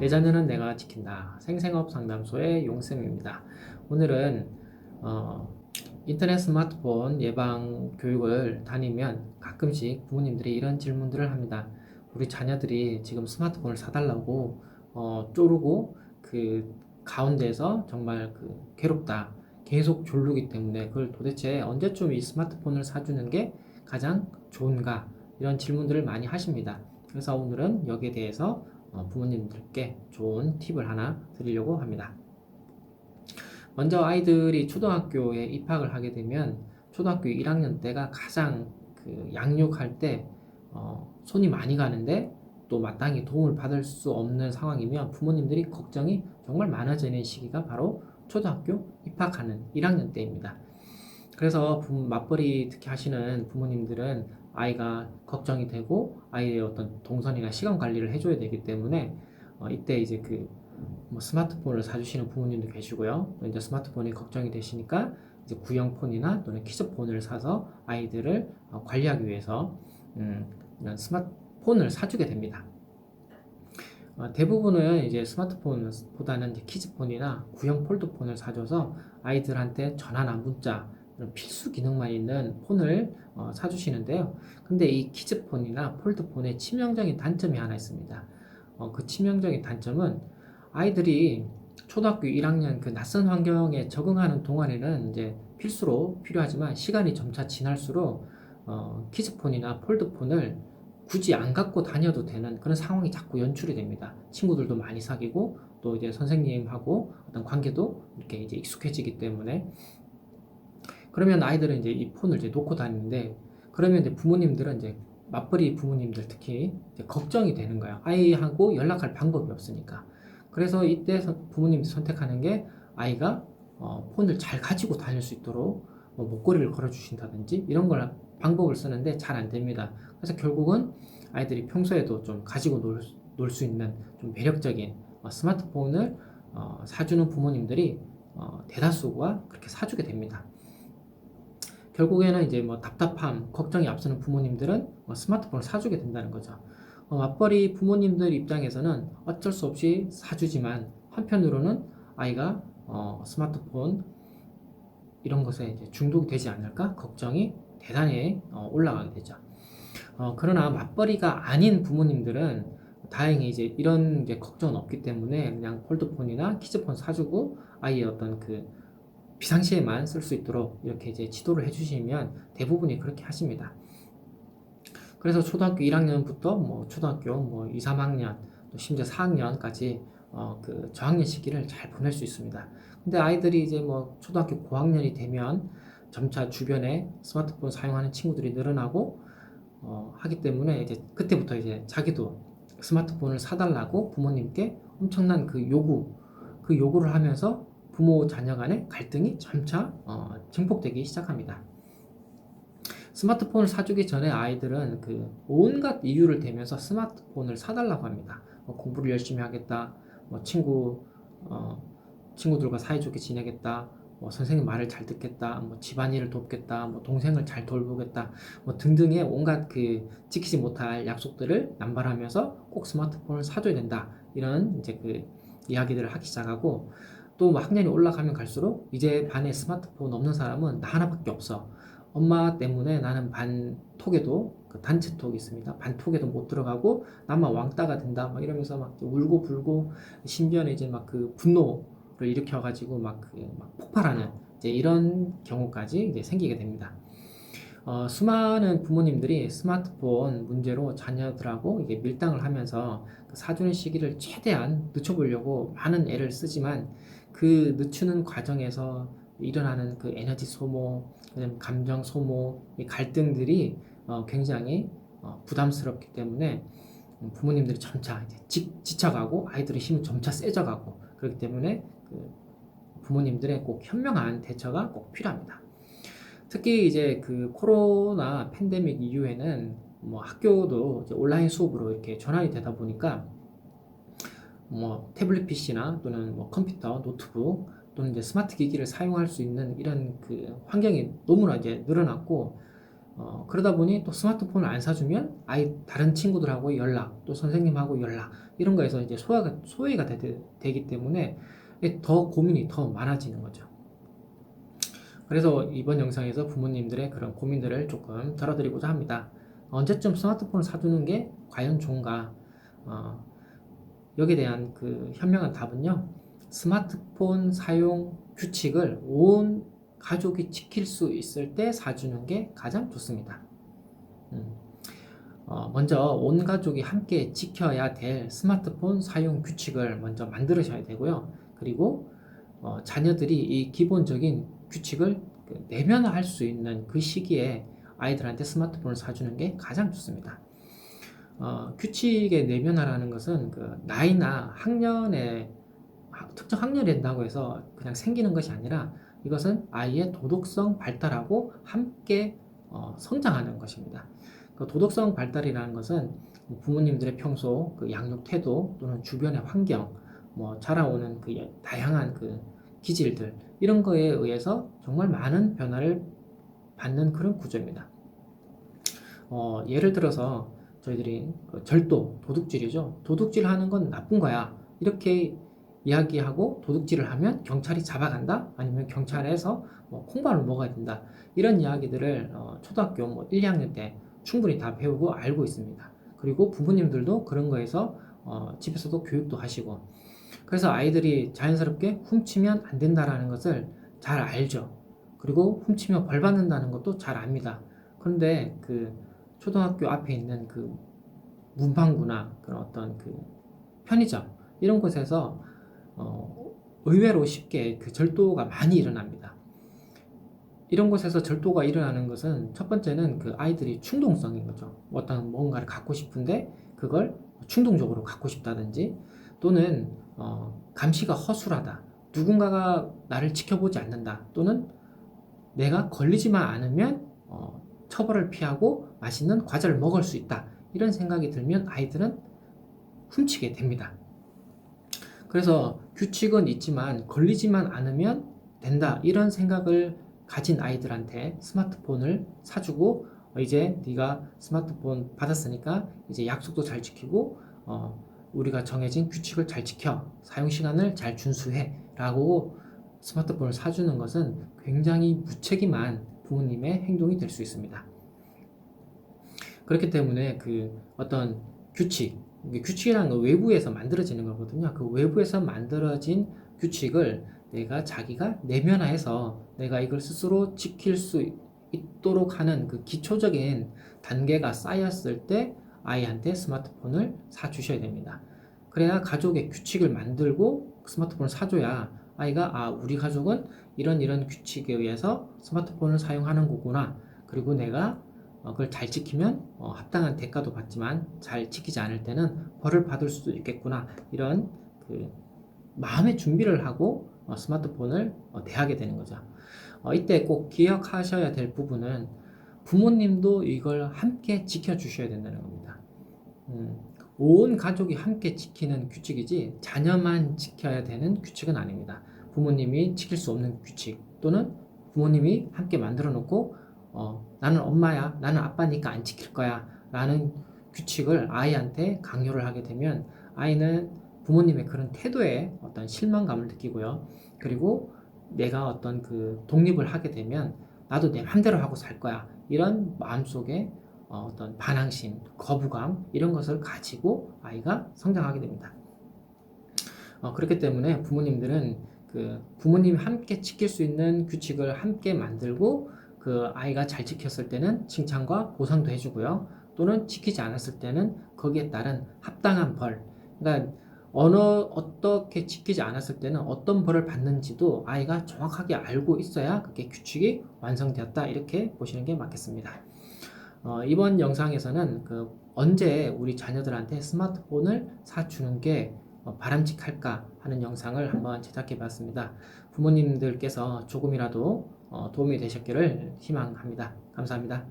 내 자녀는 내가 지킨다. 생생업 상담소의 용쌤입니다. 오늘은 인터넷 스마트폰 예방 교육을 다니면 가끔씩 부모님들이 이런 질문들을 합니다. 우리 자녀들이 지금 스마트폰을 사달라고 쪼르고 그 가운데서 정말 괴롭다. 계속 졸르기 때문에 그걸 도대체 언제쯤 이 스마트폰을 사주는 게 가장 좋은가? 이런 질문들을 많이 하십니다. 그래서 오늘은 여기에 대해서 부모님들께 좋은 팁을 하나 드리려고 합니다. 먼저 아이들이 초등학교에 입학을 하게 되면 초등학교 1학년 때가 가장 양육할 때 손이 많이 가는데 또 마땅히 도움을 받을 수 없는 상황이면 부모님들이 걱정이 정말 많아지는 시기가 바로 초등학교 입학하는 1학년 때입니다. 그래서 맞벌이 특히 하시는 부모님들은 아이가 걱정이 되고 아이의 어떤 동선이나 시간 관리를 해줘야 되기 때문에 이때 이제 스마트폰을 사주시는 부모님도 계시고요. 이제 스마트폰이 걱정이 되시니까 이제 구형폰이나 또는 키즈폰을 사서 아이들을 관리하기 위해서 이런 스마트폰을 사주게 됩니다. 대부분은 이제 스마트폰보다는 이제 키즈폰이나 구형 폴드폰을 사줘서 아이들한테 전화나 문자 이런 필수 기능만 있는 폰을 사주시는데요. 근데 이 키즈폰이나 폴드폰의 치명적인 단점이 하나 있습니다. 그 치명적인 단점은 아이들이 초등학교 1학년 그 낯선 환경에 적응하는 동안에는 이제 필수로 필요하지만 시간이 점차 지날수록 키즈폰이나 폴드폰을 굳이 안 갖고 다녀도 되는 그런 상황이 자꾸 연출이 됩니다. 친구들도 많이 사귀고 또 이제 선생님하고 어떤 관계도 이렇게 이제 익숙해지기 때문에 그러면 아이들은 이제 이 폰을 이제 놓고 다니는데 그러면 이제 부모님들은 이제 맞벌이 부모님들 특히 이제 걱정이 되는 거예요. 아이하고 연락할 방법이 없으니까. 그래서 이때 부모님이 선택하는 게 아이가 폰을 잘 가지고 다닐 수 있도록 목걸이를 걸어주신다든지 이런 걸 방법을 쓰는데 잘 안 됩니다. 그래서 결국은 아이들이 평소에도 좀 가지고 놀 수 있는 좀 매력적인 스마트폰을 사주는 부모님들이 대다수가 그렇게 사주게 됩니다. 결국에는 이제 답답함, 걱정이 앞서는 부모님들은 스마트폰을 사주게 된다는 거죠. 맞벌이 부모님들 입장에서는 어쩔 수 없이 사주지만 한편으로는 아이가 스마트폰 이런 것에 이제 중독이 되지 않을까 걱정이 대단히 올라가게 되죠. 그러나 맞벌이가 아닌 부모님들은 다행히 이제 이런 이제 걱정은 없기 때문에 그냥 폴드폰이나 키즈폰 사주고 아이의 어떤 비상시에만 쓸 수 있도록 이렇게 이제 지도를 해주시면 대부분이 그렇게 하십니다. 그래서 초등학교 1학년부터 초등학교 2, 3학년 또 심지어 4학년까지 저학년 시기를 잘 보낼 수 있습니다. 근데 아이들이 이제 초등학교 고학년이 되면 점차 주변에 스마트폰 사용하는 친구들이 늘어나고 하기 때문에 이제 그때부터 이제 자기도 스마트폰을 사달라고 부모님께 엄청난 그 요구를 하면서 부모 자녀 간의 갈등이 점차 증폭되기 시작합니다. 스마트폰을 사주기 전에 아이들은 온갖 이유를 대면서 스마트폰을 사달라고 합니다. 공부를 열심히 하겠다, 친구들과 사이좋게 지내겠다, 선생님 말을 잘 듣겠다, 집안일을 돕겠다, 동생을 잘 돌보겠다, 등등의 온갖 지키지 못할 약속들을 남발하면서 꼭 스마트폰을 사줘야 된다. 이런 이제 이야기들을 하기 시작하고 또 학년이 올라가면 갈수록 이제 반에 스마트폰 없는 사람은 나 하나밖에 없어. 엄마 때문에 나는 반 톡에도 단체톡이 있습니다. 반 톡에도 못 들어가고 나만 왕따가 된다. 이러면서 울고 불고 심지어는 이제 분노를 일으켜가지고 폭발하는 이제 이런 경우까지 이제 생기게 됩니다. 수많은 부모님들이 스마트폰 문제로 자녀들하고 이게 밀당을 하면서 사주는 시기를 최대한 늦춰보려고 많은 애를 쓰지만 늦추는 과정에서 일어나는 에너지 소모, 감정 소모, 갈등들이 굉장히 부담스럽기 때문에 부모님들이 점차 이제 지쳐가고 아이들의 힘은 점차 세져가고 그렇기 때문에 부모님들의 꼭 현명한 대처가 꼭 필요합니다. 특히 이제 코로나 팬데믹 이후에는 학교도 이제 온라인 수업으로 이렇게 전환이 되다 보니까 태블릿 PC나 또는 컴퓨터, 노트북 또는 이제 스마트 기기를 사용할 수 있는 이런 환경이 너무나 이제 늘어났고 그러다 보니 또 스마트폰을 안 사주면 다른 친구들하고 연락, 또 선생님하고 연락, 이런 거에서 이제 소외가 되기 때문에 더 고민이 더 많아지는 거죠. 그래서 이번 영상에서 부모님들의 그런 고민들을 조금 덜어드리고자 합니다. 언제쯤 스마트폰을 사주는 게 과연 좋은가? 여기에 대한 그 현명한 답은요, 스마트폰 사용 규칙을 온 가족이 지킬 수 있을 때 사주는 게 가장 좋습니다. 먼저 온 가족이 함께 지켜야 될 스마트폰 사용 규칙을 먼저 만들으셔야 되고요. 그리고 자녀들이 이 기본적인 규칙을 내면화할 수 있는 그 시기에 아이들한테 스마트폰을 사주는 게 가장 좋습니다. 규칙의 내면화라는 것은 그 나이나 학년에 특정 학년이 된다고 해서 그냥 생기는 것이 아니라 이것은 아이의 도덕성 발달하고 함께 성장하는 것입니다. 그 도덕성 발달이라는 것은 부모님들의 평소 그 양육 태도 또는 주변의 환경, 자라오는 그 다양한 그 기질들, 이런 거에 의해서 정말 많은 변화를 받는 그런 구조입니다. 예를 들어서 저희들이 절도, 도둑질이죠. 도둑질 하는 건 나쁜 거야, 이렇게 이야기하고 도둑질을 하면 경찰이 잡아간다, 아니면 경찰에서 콩밥을 먹어야 된다, 이런 이야기들을 초등학교 1, 2학년 때 충분히 다 배우고 알고 있습니다. 그리고 부모님들도 그런 거에서 집에서도 교육도 하시고, 그래서 아이들이 자연스럽게 훔치면 안 된다라는 것을 잘 알죠. 그리고 훔치면 벌 받는다는 것도 잘 압니다. 그런데 그 초등학교 앞에 있는 그 문방구나 그런 어떤 그 편의점, 이런 곳에서 의외로 쉽게 그 절도가 많이 일어납니다. 이런 곳에서 절도가 일어나는 것은 첫 번째는 그 아이들이 충동성인 거죠. 어떤 뭔가를 갖고 싶은데 그걸 충동적으로 갖고 싶다든지, 또는 감시가 허술하다, 누군가가 나를 지켜보지 않는다, 또는 내가 걸리지만 않으면 처벌을 피하고 맛있는 과자를 먹을 수 있다, 이런 생각이 들면 아이들은 훔치게 됩니다. 그래서 규칙은 있지만 걸리지만 않으면 된다, 이런 생각을 가진 아이들한테 스마트폰을 사주고, 이제 네가 스마트폰 받았으니까 이제 약속도 잘 지키고 우리가 정해진 규칙을 잘 지켜, 사용시간을 잘 준수해 라고 스마트폰을 사주는 것은 굉장히 무책임한 부모님의 행동이 될 수 있습니다. 그렇기 때문에 그 어떤 규칙이라는 건 외부에서 만들어지는 거거든요. 그 외부에서 만들어진 규칙을 자기가 내면화해서 내가 이걸 스스로 지킬 수 있도록 하는 그 기초적인 단계가 쌓였을 때 아이한테 스마트폰을 사주셔야 됩니다. 그래야 가족의 규칙을 만들고 스마트폰을 사줘야 아이가 우리 가족은 이런 규칙에 의해서 스마트폰을 사용하는 거구나, 그리고 내가 그걸 잘 지키면 합당한 대가도 받지만 잘 지키지 않을 때는 벌을 받을 수도 있겠구나, 이런 그 마음의 준비를 하고 스마트폰을 대하게 되는 거죠. 이때 꼭 기억하셔야 될 부분은 부모님도 이걸 함께 지켜주셔야 된다는 겁니다. 온 가족이 함께 지키는 규칙이지 자녀만 지켜야 되는 규칙은 아닙니다. 부모님이 지킬 수 없는 규칙, 또는 부모님이 함께 만들어 놓고 나는 엄마야, 나는 아빠니까 안 지킬 거야 라는 규칙을 아이한테 강요를 하게 되면 아이는 부모님의 그런 태도에 어떤 실망감을 느끼고요. 그리고 내가 어떤 그 독립을 하게 되면 나도 내 맘대로 하고 살 거야, 이런 마음속에 어떤 반항심, 거부감, 이런 것을 가지고 아이가 성장하게 됩니다. 그렇기 때문에 부모님들은 그 부모님이 함께 지킬 수 있는 규칙을 함께 만들고, 그 아이가 잘 지켰을 때는 칭찬과 보상도 해주고요. 또는 지키지 않았을 때는 거기에 따른 합당한 벌, 그러니까 어떻게 지키지 않았을 때는 어떤 벌을 받는지도 아이가 정확하게 알고 있어야 그게 규칙이 완성되었다, 이렇게 보시는 게 맞겠습니다. 이번 영상에서는 언제 우리 자녀들한테 스마트폰을 사주는 게 바람직할까 하는 영상을 한번 제작해 봤습니다. 부모님들께서 조금이라도 도움이 되셨기를 희망합니다. 감사합니다.